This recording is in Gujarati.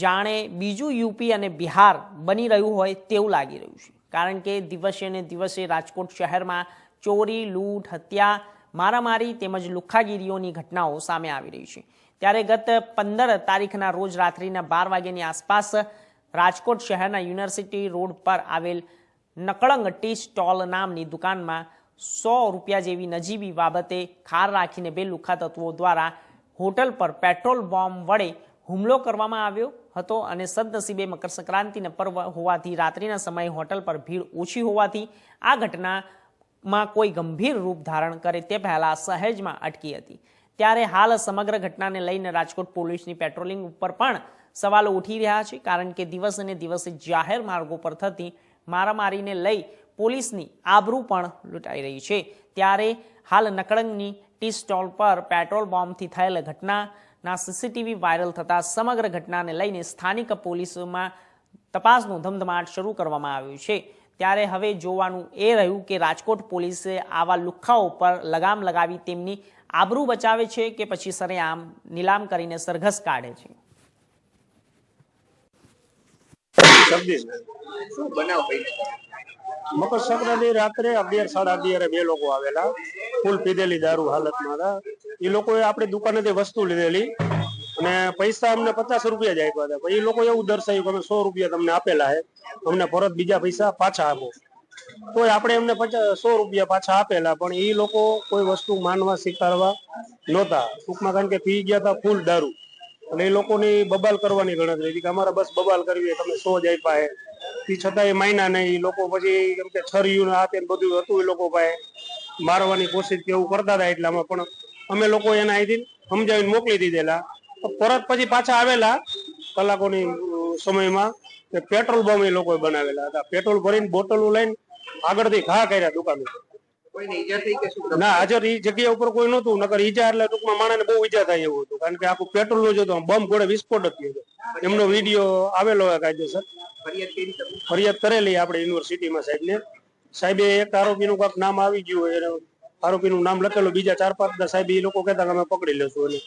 જાણે બીજું યુપી અને બિહાર બની રહ્યું હોય તેવું લાગી રહ્યું છે, કારણ કે દિવસે ને દિવસે રાજકોટ શહેરમાં ચોરી, લૂંટ, હત્યા, મારામારી તેમજ લુખ્ખાગીરીઓની ઘટનાઓ સામે આવી રહી છે। ત્યારે ગત 15 તારીખના રોજ રાત્રિના 12 વાગ્યાની આસપાસ રાજકોટ શહેરના યુનિવર્સિટી રોડ પર આવેલ નકળંગ ટી સ્ટોલ નામની દુકાનમાં 100 રૂપિયા જેવી નજીવી બાબતે ખાર રાખીને 2 લુખ્ખા તત્વો દ્વારા હોટલ પર પેટ્રોલ બોમ્બ વડે હુમલો કરવામાં આવ્યો હતો અને સદનસીબે મકર સંક્રાંતિના પર્વ હોવાથી રાત્રિના સમયે હોટલ પર ભીડ ઓછી હોવાથી આ ઘટનામાં કોઈ ગંભીર રૂપ ધારણ કરે તે પહેલા સહેજમાં અટકી હતી। ત્યારે હાલ સમગ્ર ઘટનાને લઈને રાજકોટ પોલીસની પેટ્રોલિંગ ઉપર પણ સવાલો ઉઠી રહ્યા છે, કારણ કે દિવસે ને દિવસે જાહેર માર્ગો પર થતી મારામારીને લઈ પોલીસની આબરૂ પણ લૂંટાઈ રહી છે। ત્યારે હાલ નકળંગની ટી સ્ટોલ પર પેટ્રોલ બોમ્બથી થયેલ ઘટનાના સીસીટીવી વાયરલ થતા સમગ્ર ઘટનાને લઈને સ્થાનિક પોલીસમાં તપાસનો ધમધમાટ શરૂ કરવામાં આવ્યો છે। ત્યારે હવે જોવાનું એ રહ્યું કે રાજકોટ પોલીસે આવા લુખ્ખાઓ પર લગામ લગાવી તેમની આબરૂ બચાવે છે કે પછી સરેઆમ નીલામ કરીને સરઘસ કાઢે છે। મકર સંક્રાંતિ રાત્રે 11 સાડા 11 બે લોકો આવેલા, ફૂલ પીધેલી દારૂ હાલતમાં હતા। એ લોકોએ આપણી દુકાનેથી વસ્તુ લીધેલી અને પૈસા અમને 50 રૂપિયા જ આપ્યા હતા, પણ એ લોકો એવું દર્શાવ્યું કે અમે 100 રૂપિયા તમને આપેલા છે, અમને પરત બીજા પૈસા પાછા આપો। તો આપણે એમને 100 રૂપિયા પાછા આપેલા, પણ એ લોકો કોઈ વસ્તુ માનવા સ્વીકારવા નહોતા ટૂંકમાં, કારણ કે પી ગયા હતા ફૂલ દારૂ અને એ લોકોની બબાલ કરવાની ગણતરી હતી કે અમારે બસ બબાલ કરવી, તમે 100 જ આપ્યા છે। એ છતાં એ માયના નહીં, લોકો પછી કેમ કે છરીયું આ તે બધું હતું એ લોકો પાસે મારવાની કોશિશ કેવું કરતા હતા, એટલામાં પણ અમે લોકો એને અહીંથી સમજાવીને મોકલી દીધેલા। પરત પછી પાછા આવેલા કલાકોની સમયમાં પેટ્રોલ બોમ્બ એ લોકોએ બનાવેલા હતા, પેટ્રોલ ભરીને બોટલો લઈને આગળથી ઘા કર્યા દુકાન ઉપર। ના, હાજર એ જગ્યા ઉપર કોઈ નહોતું, નકર ઈજા એટલે ટૂંકમાં માણસને બહુ ઈજા થાય એવું હતું, કારણ કે આખું પેટ્રોલ નું જ હતું, બોમ્બ ઘોડે વિસ્ફોટ જ થયો હતો। એમનો વિડીયો આવેલો હોય કાયદેસર, ફરિયાદ કરેલી આપણે યુનિવર્સિટીમાં સાહેબે એક આરોપીનું કાંક નામ આવી ગયું હોય, આરોપીનું નામ લખેલું, બીજા 4-5 સાહેબ એ લોકો કહેતા કે અમે પકડી લેશું એને।